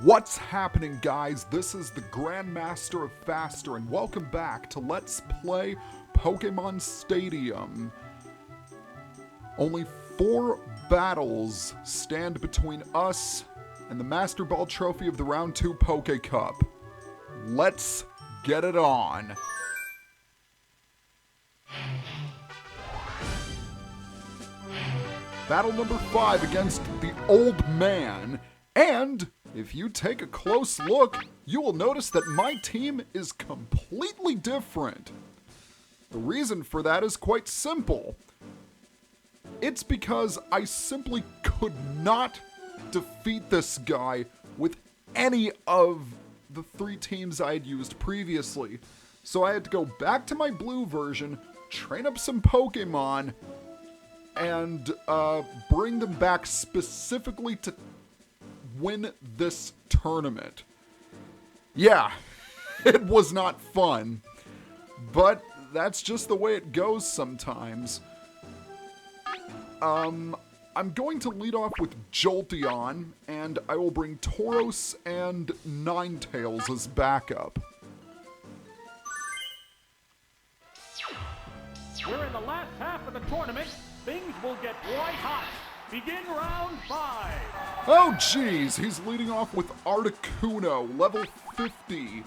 What's happening, guys? This is the Grandmaster of Faster, and welcome back to Let's Play Pokemon Stadium. Only 4 battles stand between us and the Master Ball Trophy of the Round 2 Poké Cup. Let's get it on. Battle number 5 against the Old Man, and if you take a close look, you will notice that my team is completely different. The reason for that is quite simple. It's because I simply could not defeat this guy with any of the 3 teams I had used previously. So I had to go back to my blue version, train up some Pokemon, and bring them back specifically to win this tournament. Yeah, it was not fun, but that's just the way it goes sometimes. I'm going to lead off with Jolteon, and I will bring Tauros and Ninetales as backup. We're in the last half of the tournament. Things will get quite hot. Begin round 5. Oh geez, he's leading off with Articuno, level 50.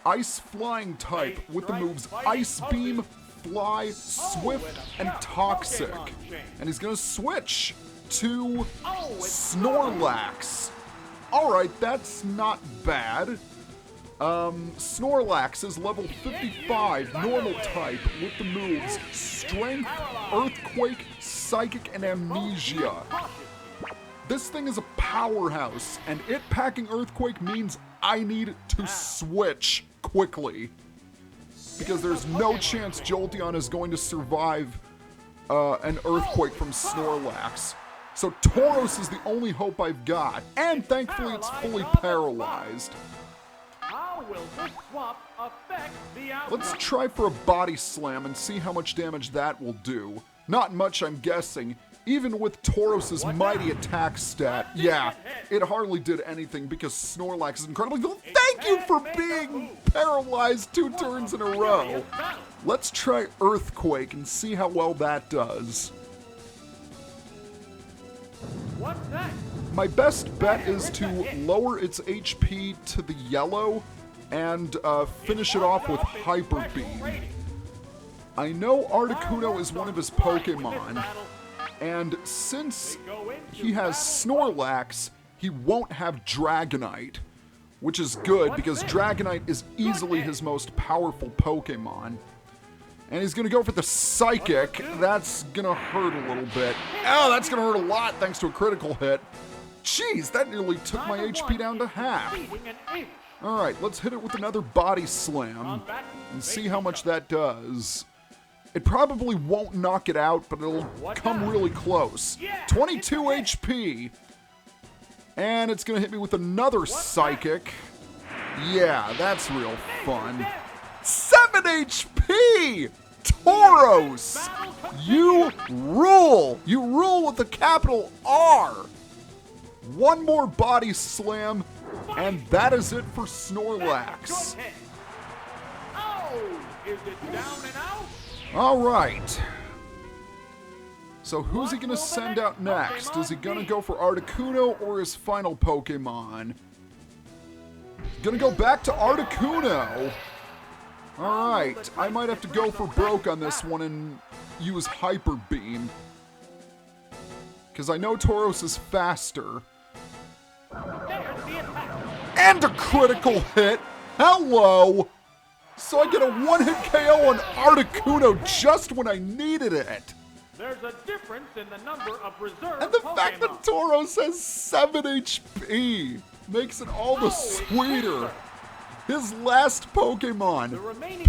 Ice flying type with the moves Ice Beam, Fly, Swift, and Toxic. And he's gonna switch to Snorlax. Alright, that's not bad. Snorlax is level 55, normal type, with the moves Strength, Earthquake, Psychic, and Amnesia. This thing is a powerhouse, and it packing Earthquake means I need to switch quickly. Because there's no chance Jolteon is going to survive an Earthquake from Snorlax. So Tauros is the only hope I've got, and thankfully it's fully paralyzed. How will this swap affect the outcome? Let's try for a Body Slam and see how much damage that will do. Not much, I'm guessing. Even with Tauros' mighty attack stat, yeah, it hardly did anything because Snorlax is incredibly... Thank you for being paralyzed 2 turns in a row. Let's try Earthquake and see how well that does. What's that? My best bet is to lower its HP to the yellow and finish it off with Hyper Bea. I know Articuno is one of his Pokemon, and since he has Snorlax, he won't have Dragonite, which is good because Dragonite is easily his most powerful Pokemon. And he's gonna go for the Psychic. That's gonna hurt a little bit. Oh, that's gonna hurt a lot thanks to a critical hit. Jeez, that nearly took my HP down to half. Alright, let's hit it with another Body Slam and see how much that does. It probably won't knock it out, but it'll come really close. 22 HP. And it's gonna hit me with another Psychic. Yeah, that's real fun. 7 HP! Tauros! You rule! You rule with a capital R! One more Body Slam, and that is it for Snorlax. Oh, is it down and out? Alright. So who's he gonna send out next? Is he gonna go for Articuno or his final Pokemon? Gonna go back to Articuno. Alright, I might have to go for broke on this one and use Hyper Beam. Because I know Tauros is faster. And a critical hit! Hello! So I get a 1-hit KO on Articuno just when I needed it! There's a difference in the number of reserve And the fact that Tauros has 7 HP makes it all the sweeter. His last Pokemon,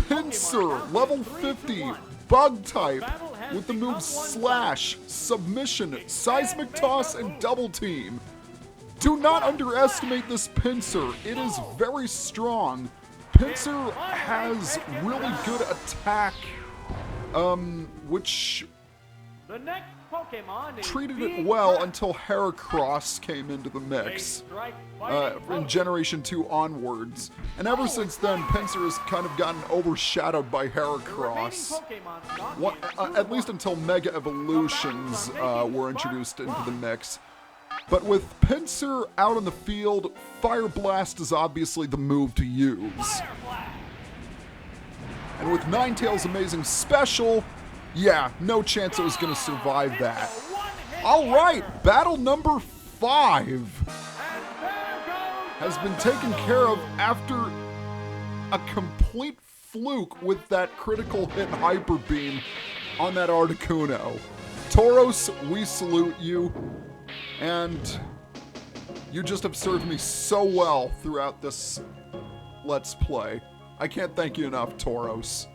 Pinsir, level 50, Bug type, with the moves Slash, Submission, Seismic Toss, and Double Team. Do not underestimate this Pinsir. It is very strong. Pinsir has really good attack, which the next Pokemon is treated it being well trapped. until Heracross came into the mix. Strike In fighting Pokemon. Generation 2 onwards. And ever since then, Pinsir has kind of gotten overshadowed by The remaining Heracross. Pokemon stock What, is at least until Mega Evolutions were introduced into the mix. But with Pinsir out on the field, Fire Blast is obviously the move to use. Fire Blast. And with Ninetales' amazing special, yeah, no chance it was going to survive that. It's a one-hit Alright, wonder. battle number 5 And there goes has the been taken battle. care of after a complete fluke with that critical hit Hyper Beam on that Articuno. Tauros, we salute you, and you just have served me so well throughout this Let's Play. I can't thank you enough, Tauros.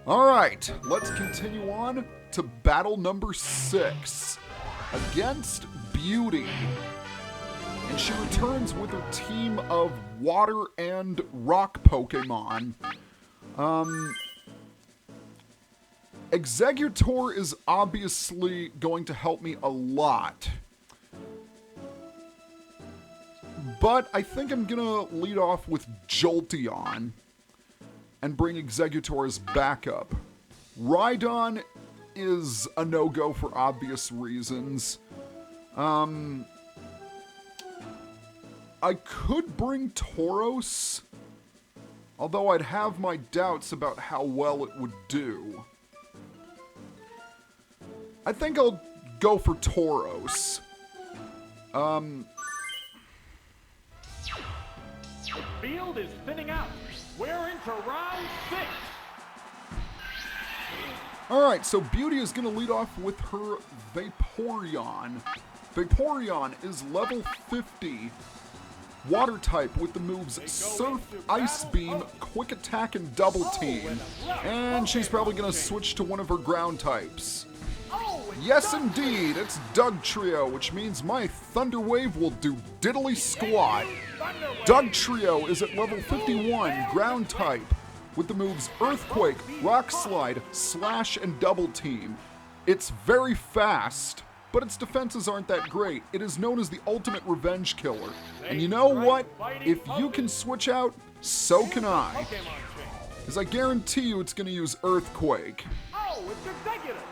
Alright, let's continue on to battle number 6 against Beauty. And she returns with her team of water and rock Pokemon. Exeggutor is obviously going to help me a lot. But I think I'm gonna lead off with Jolteon and bring Exeggutor as backup. Rhydon is a no-go for obvious reasons. I could bring Tauros, although I'd have my doubts about how well it would do. I think I'll go for Tauros. The field is thinning out. We're into round 6. Alright, so Beauty is going to lead off with her Vaporeon. Vaporeon is level 50. Water type with the moves Surf, Ice Beam, Quick Attack, and Double Team. And she's probably going to switch to one of her ground types. Oh, it's Yes, Dugtrio. indeed, it's Dugtrio, which means my Thunder Wave will do diddly squat. Thunder Wave. Dugtrio is at level 51, ground type, with the moves Earthquake, Rock Slide, Slash, and Double Team. It's very fast, but its defenses aren't that great. It is known as the ultimate revenge killer. And you know what? If you can switch out, so can I. Pokemon change. Because I guarantee you it's going to use Earthquake. Oh, it's Executive.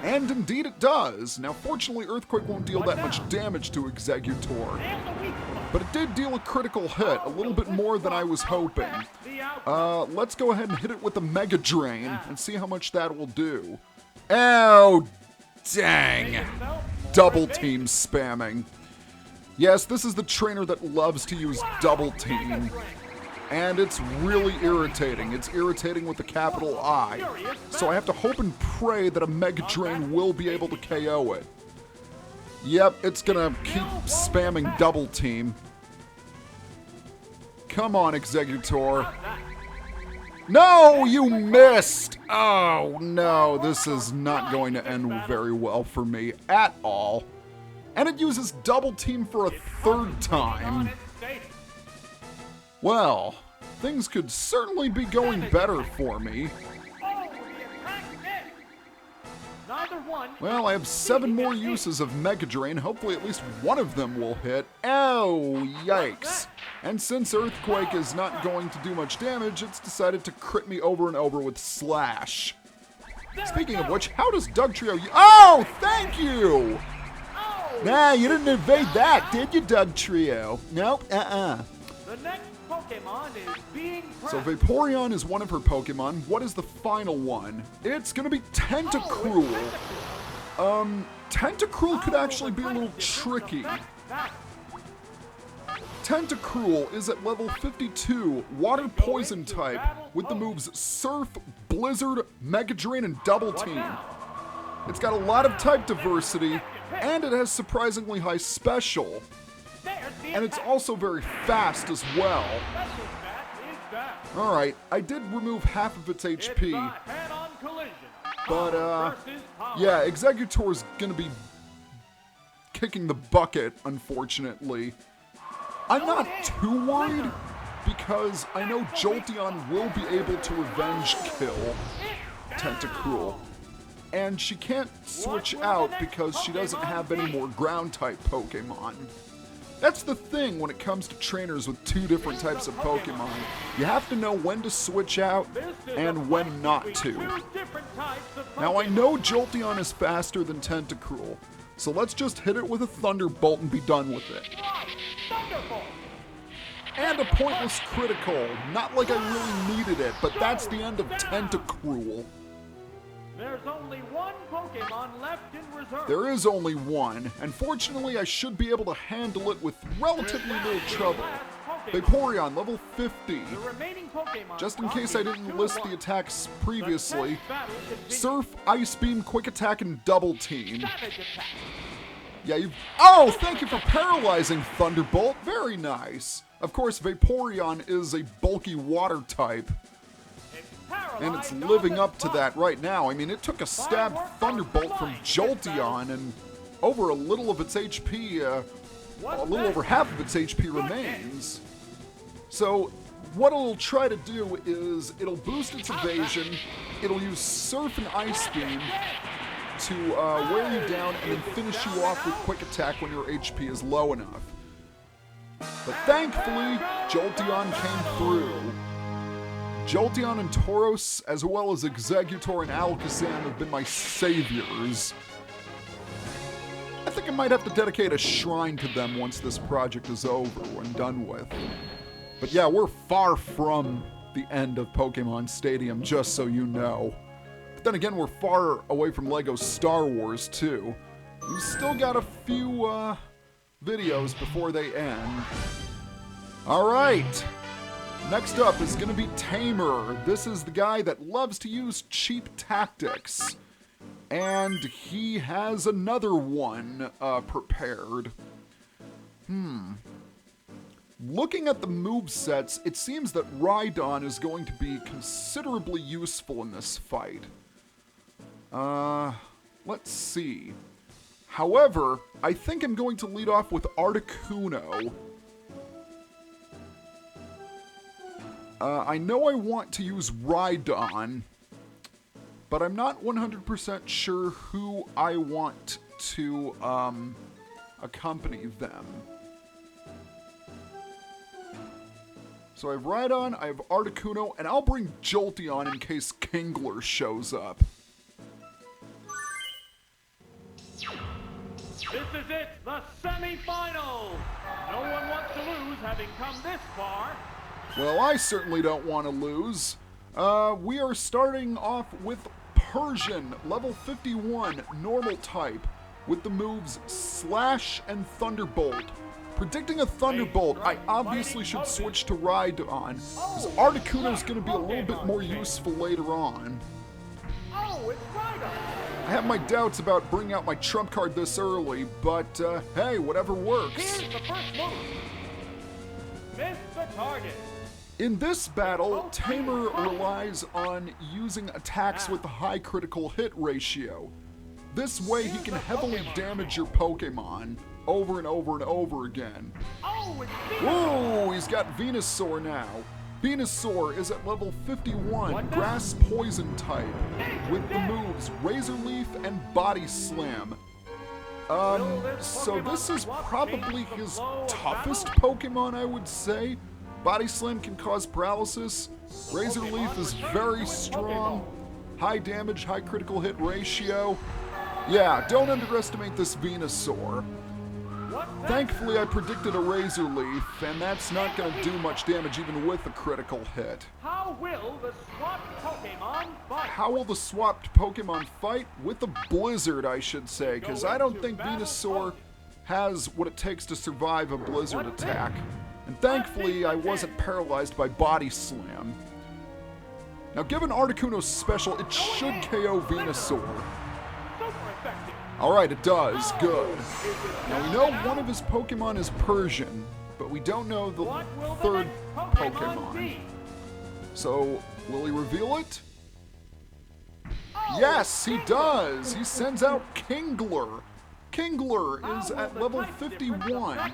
And indeed it does. Now fortunately Earthquake won't deal that much damage to Exeggutor, And the weak spot. but it did deal a critical hit, a little bit more than I was hoping. The outcome. Let's go ahead and hit it with a Mega Drain and see how much that will do. Oh, dang. Double Team spamming. Yes, this is the trainer that loves to use Double Team. And it's really irritating. It's irritating with a capital I. So I have to hope and pray that a Mega Drain will be able to KO it. Yep, it's gonna keep spamming Double Team. Come on, Exeggutor. No, you missed! Oh, no, this is not going to end very well for me at all. And it uses Double Team for a third time. Well, things could certainly be going better for me. Well, I have 7 more uses of Mega Drain. Hopefully at least one of them will hit. Oh, yikes. And since Earthquake is not going to do much damage, it's decided to crit me over and over with Slash. Speaking of which, how does Dugtrio... Oh, thank you! Nah, you didn't evade that, did you, Dugtrio? Nope, The next Pokemon is being So prepped. Vaporeon is one of her Pokemon. What is the final one? It's gonna be Tentacruel. Tentacruel could actually be a little tricky. Tentacruel is at level 52, Water Poison type, with the moves Surf, Blizzard, Mega Drain, and Double Team. It's got a lot of type diversity, and it has surprisingly high special. And it's also very fast as well. Alright, I did remove half of its HP, but yeah, Exeggutor's gonna be kicking the bucket, unfortunately. I'm not too worried, because I know Jolteon will be able to revenge kill Tentacruel. and she can't switch out because she doesn't have any more ground-type Pokemon. That's the thing when it comes to trainers with two different types of Pokemon. You have to know when to switch out and when not to. Now I know Jolteon is faster than Tentacruel, so let's just hit it with a Thunderbolt and be done with it. And a pointless critical. Not like I really needed it, but that's the end of Tentacruel. There's only one Pokemon left in reserve. There is only one, and fortunately I should be able to handle it with relatively little trouble. Vaporeon, level 50. Just in case I didn't list the attacks previously, Surf, Ice Beam, Quick Attack, and Double Team. Yeah, you've... Oh, thank you for paralyzing, Thunderbolt. Very nice. Of course, Vaporeon is a bulky water type. And it's living up to that right now. I mean, it took a stabbed Thunderbolt from Jolteon, and over a little of its HP, a little over half of its HP remains. So, what it'll try to do is, it'll boost its evasion, it'll use Surf and Ice Beam to wear you down, and then finish you off with Quick Attack when your HP is low enough. But thankfully, Jolteon came through. Jolteon and Tauros, as well as Exeggutor and Alakazam, have been my saviors. I think I might have to dedicate a shrine to them once this project is over and done with. But yeah, we're far from the end of Pokemon Stadium, just so you know. But then again, we're far away from LEGO Star Wars, too. We've still got a few, videos before they end. Alright! Next up is going to be Tamer. This is the guy that loves to use cheap tactics. And he has another one prepared. Looking at the movesets, it seems that Rhydon is going to be considerably useful in this fight. Let's see. However, I think I'm going to lead off with Articuno. I know I want to use Rhydon, but I'm not 100% sure who I want to accompany them. So I have Rhydon, I have Articuno, and I'll bring Jolteon in case Kingler shows up. This is it, the semi-finals! No one wants to lose having come this far. Well, I certainly don't want to lose. We are starting off with Persian, level 51, normal type, with the moves Slash and Thunderbolt. Predicting a Thunderbolt, I obviously should switch to Rhydon, because Articuno's going to be a little bit more useful later on. Oh, it's Rhydon! I have my doubts about bringing out my trump card this early, but hey, whatever works. Here's the first move. Miss the target. In this battle, Tamer relies on using attacks with a high critical hit ratio. This way he can heavily damage your Pokemon over and over and over again. Whoa, he's got Venusaur now. Venusaur is at level 51, Grass Poison type, with the moves Razor Leaf and Body Slam. So this is probably his toughest Pokemon, I would say. Body Slam can cause paralysis. Razor Leaf is very strong. High damage, high critical hit ratio. Yeah, don't underestimate this Venusaur. Thankfully, I predicted a Razor Leaf, and that's not going to do much damage even with a critical hit. How will the swapped Pokemon fight? How will the swapped Pokemon fight? With a Blizzard, I should say, because I don't think Venusaur has what it takes to survive a Blizzard attack. And thankfully, I wasn't paralyzed by Body Slam. Now, given Articuno's special, it should KO Venusaur. Alright, it does. Good. Now, we know one of his Pokemon is Persian, but we don't know the third Pokemon. So, will he reveal it? Yes, he does! He sends out Kingler. Kingler is at level 51,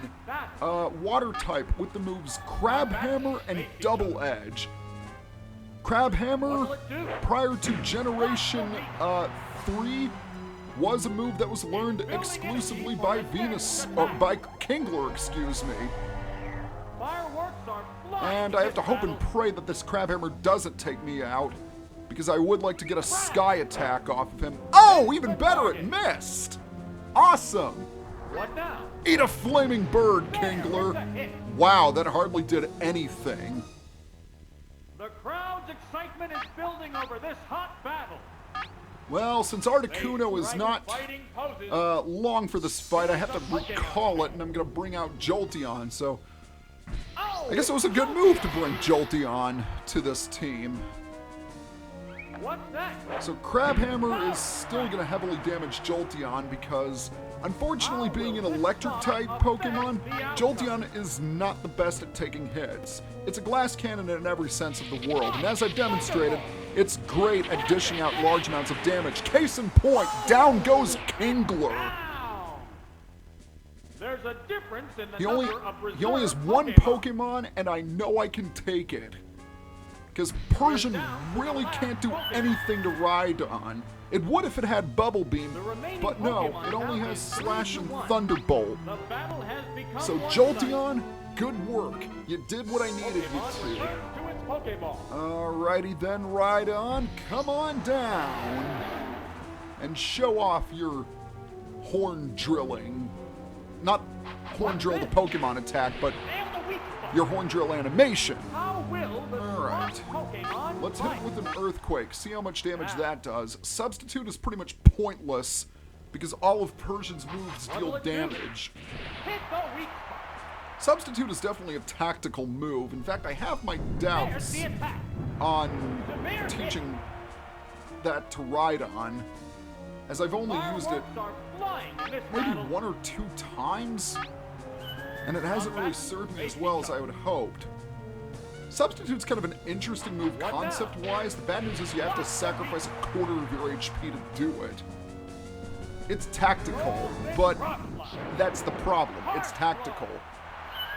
water type with the moves Crab Hammer and Double Edge. Crab Hammer, What'll it do? prior to Generation 3, was a move that was learned exclusively by by Kingler, excuse me. Fireworks are flying. And I have to hope and pray that this Crab Hammer doesn't take me out, because I would like to get a Sky Attack off of him. Oh, even better, it missed! Awesome! What now? Eat a flaming bird, Kingler! Wow, that hardly did anything. The crowd's excitement is building over this hot battle. Well, since Articuno is not long for this fight, I have to recall it, and I'm going to bring out Jolteon, so I guess it was a good move to bring Jolteon to this team. What's that? So Crab Hammer is still going to heavily damage Jolteon because, unfortunately, being an electric-type Pokemon, Jolteon is not the best at taking hits. It's a glass cannon in every sense of the world, and as I've demonstrated, it's great at dishing out large amounts of damage. Case in point, down goes Kingler. Ow! There's a difference in the He number of only has reserve one Pokemon, and I know I can take it. Because Persian really can't do anything to ride on. It would if it had Bubble Beam, but no, it only has Slash and Thunderbolt. The battle has become So one-sided. Jolteon, good work. You did what I needed Pokemon you to. returns to its Pokeball. Alrighty then, ride on. Come on down. And show off your horn drilling. Not horn drill the Pokemon attack, but And the weak spot. your horn drill animation. How will the Alright. strong Pokemon Let's hit fight? it with an Earthquake, see how much damage that does. Substitute is pretty much pointless because all of Persian's moves deal What'll it do? damage. Hit the weak spot. Substitute is definitely a tactical move. In fact, I have my There's doubts the attack. on Severe teaching that to ride on, as I've only used it Fireworks are flying in this maybe battle. 1 or 2 times, and it hasn't really served me as well as I would hoped. Substitute's kind of an interesting move What now? concept-wise. The bad news is you have to sacrifice a quarter of your HP to do it. It's tactical, but that's the problem. It's tactical.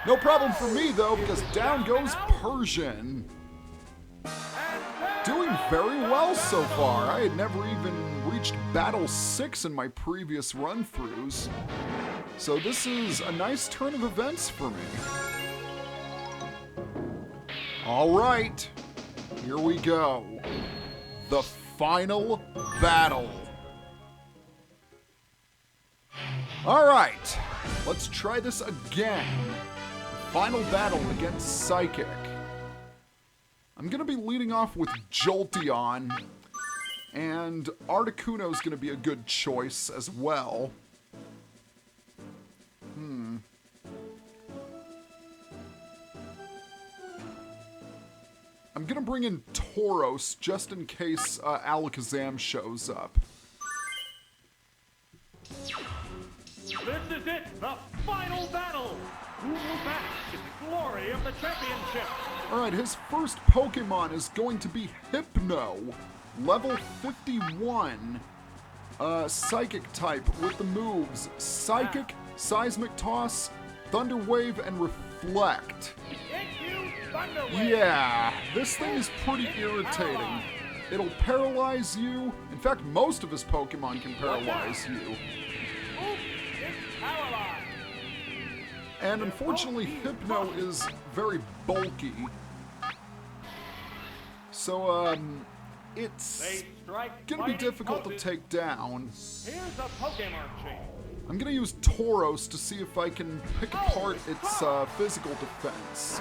No problem for me, though, because down goes Persian. Doing very well so far. I had never even reached Battle 6 in my previous run-throughs. So this is a nice turn of events for me. Alright, here we go. The final battle. Alright, let's try this again. Final battle against Psychic. I'm going to be leading off with Jolteon, and Articuno is going to be a good choice as well. I'm going to bring in Tauros just in case Alakazam shows up. This is it, the final battle. Who will bask in the glory of the championship? Alright, his first Pokemon is going to be Hypno, level 51. Psychic type with the moves Psychic, Seismic Toss, Thunder Wave, and Reflect. Thank you, Thunder Wave. Yeah, this thing is pretty irritating. It'll paralyze you. In fact, most of his Pokemon can paralyze you. Oops, it's paralyzed. And unfortunately, Hypno is very bulky. So, it's They strike gonna be mighty difficult to poses. take down. Here's a Pokemon chain. I'm gonna use Tauros to see if I can pick apart its physical defense.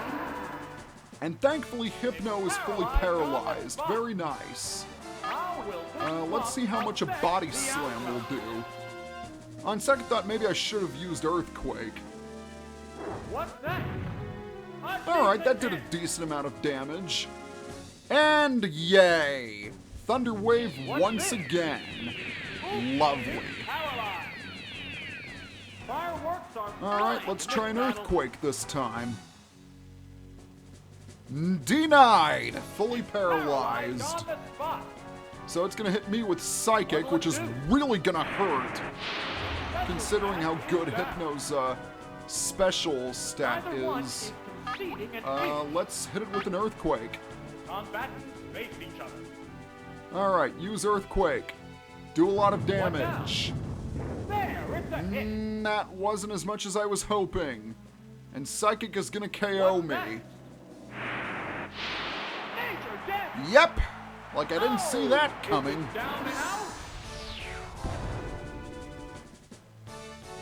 And thankfully, Hypno is fully paralyzed. Very nice. How will this Let's see how much a affect Body the Slam will outcome? do. On second thought, maybe I should have used Earthquake. What's that? Alright, that did a decent amount of damage. And yay! Thunder Wave once again. Lovely. Paralyzed. Fireworks are Alright, flying let's in try an this battle. Earthquake this time. Denied! Fully Paralyzed paralyzed. on the spot. So it's gonna hit me with Psychic, which is really gonna hurt, considering how good Hypno's special stat Either one is. conceding an ace. Let's hit it with an Earthquake. Combatants face each other. Alright, use Earthquake. Do a lot of damage. There, it's a hit. That wasn't as much as I was hoping. And Psychic is gonna KO me. Major damage. Yep! Like I didn't see that coming. Down and out.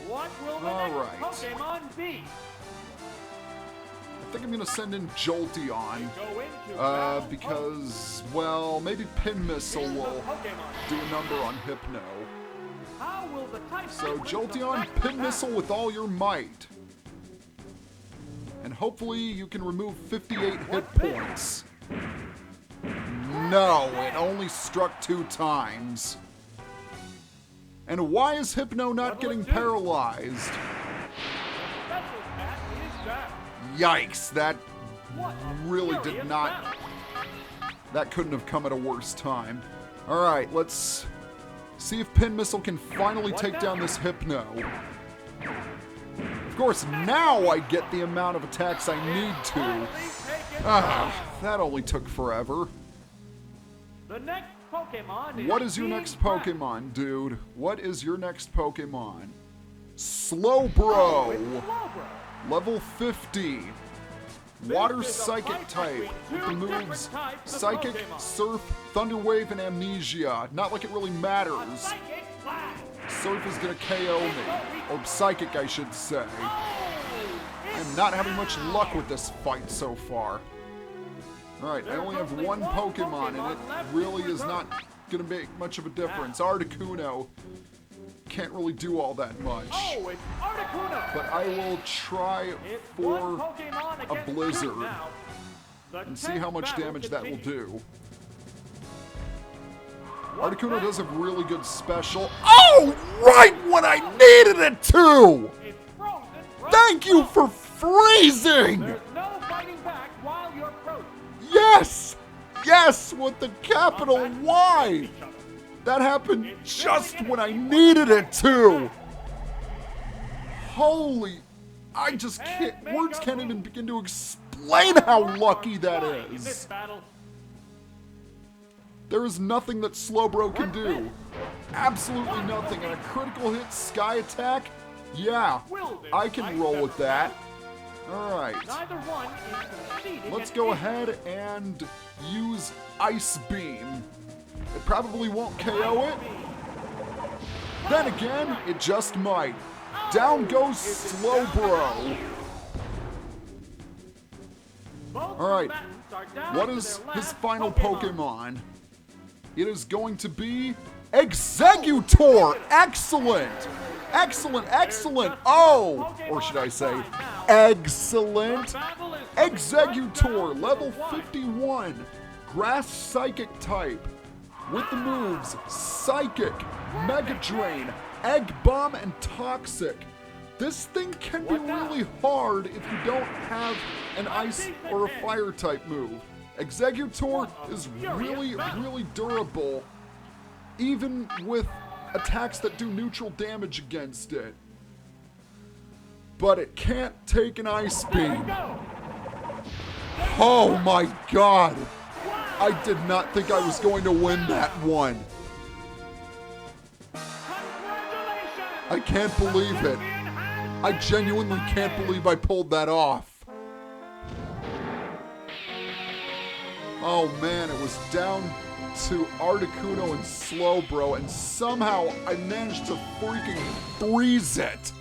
What will the Alright. next Pokemon be? I think I'm gonna send in Jolteon. Go into battle Because, well, maybe Pin Missile with the will Pokemon. do a number on Hypno. How will the type So sequence Jolteon, affect the Pin Missile battle? with all your might. And hopefully you can remove 58 hit points. No, it only struck 2 times. And why is Hypno not getting paralyzed? Special attack is down. Yikes, that What a really did furious not... battle. That couldn't have come at a worse time. Alright, let's see if Pin Missile can finally take down this Hypno. Of course, now I get the amount of attacks I need to. Finally taken Ah, down. that only took forever. The next Pokemon is What is your being next trapped. Pokemon, dude? What is your next Pokemon? Oh, it's Slowbro, Slowbro. level 50. Water This is a Psychic fight type between with the two different moves types of Psychic, Pokemon. Surf, Thunder Wave, and Amnesia. Not like it really A matters. Psychic Flash. Surf is gonna KO me. Or Psychic, I should say. Oh, I'm not having much luck with this fight so far. Alright, I only have one Pokemon, and it really is not gonna make much of a difference. Articuno can't really do all that much. Oh, it's Articuno. But I will try It's one for Pokemon a against two Blizzard now. The and see tense how much battle damage that will continues. do. What Articuno battle? does have really good special. Oh, right when I needed it to! It's frozen. Thank you for freezing! There's no fighting back while you're frozen. Yes! Yes, with the capital Come back Y! to each other. That happened just when I needed it to! Holy... I just can't... Words can't even begin to explain how lucky that Flying in this is. battle. There is nothing that Slowbro can do. Absolutely nothing. And a critical hit Sky Attack? Yeah, I can roll with that. Alright. Neither one is conceding Let's an go inch. ahead and use Ice Beam. It probably won't KO it. Then again, it just might. Down goes Slowbro. Both Alright, combatants are down what to is their his last final Pokemon? It is going to be Exeggutor. Excellent. Excellent, excellent. Oh, or should I say excellent. Battle is Exeggutor, level 51. Grass Psychic type. With the moves Psychic, Mega Drain, Egg Bomb, and Toxic. This thing can be really hard if you don't have an Ice or a Fire type move. Exeggutor is really, really durable, even with attacks that do neutral damage against it. But it can't take an Ice Beam. Oh my god! I did not think I was going to win that one. I can't believe it. I genuinely can't believe I pulled that off. Oh man, it was down to Articuno and Slowbro, and somehow I managed to freaking freeze it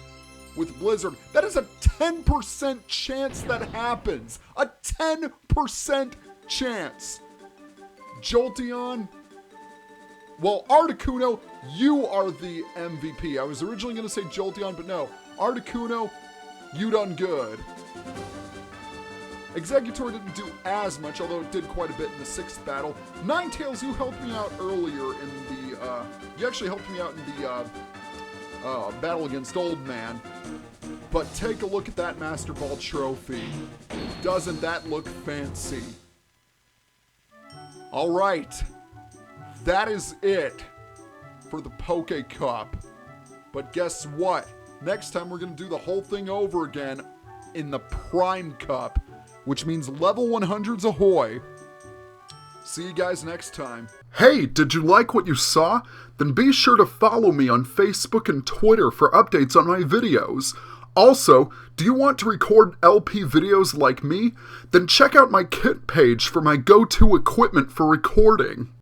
with Blizzard. That is a 10% chance that happens. A 10% chance. Jolteon, well, Articuno, you are the MVP. I was originally going to say Jolteon, but no. Articuno, you done good. Exeggutor didn't do as much, although it did quite a bit in the 6th battle. Ninetales, you helped me out earlier in the, you actually helped me out in the, battle against Old Man. But take a look at that Master Ball trophy. Doesn't that look fancy? Alright, that is it for the Poke Cup. But guess what? Next time we're going to do the whole thing over again in the Prime Cup, which means level 100s ahoy. See you guys next time. Hey, did you like what you saw? Then be sure to follow me on Facebook and Twitter for updates on my videos. Also, do you want to record LP videos like me? Then check out my kit page for my go-to equipment for recording.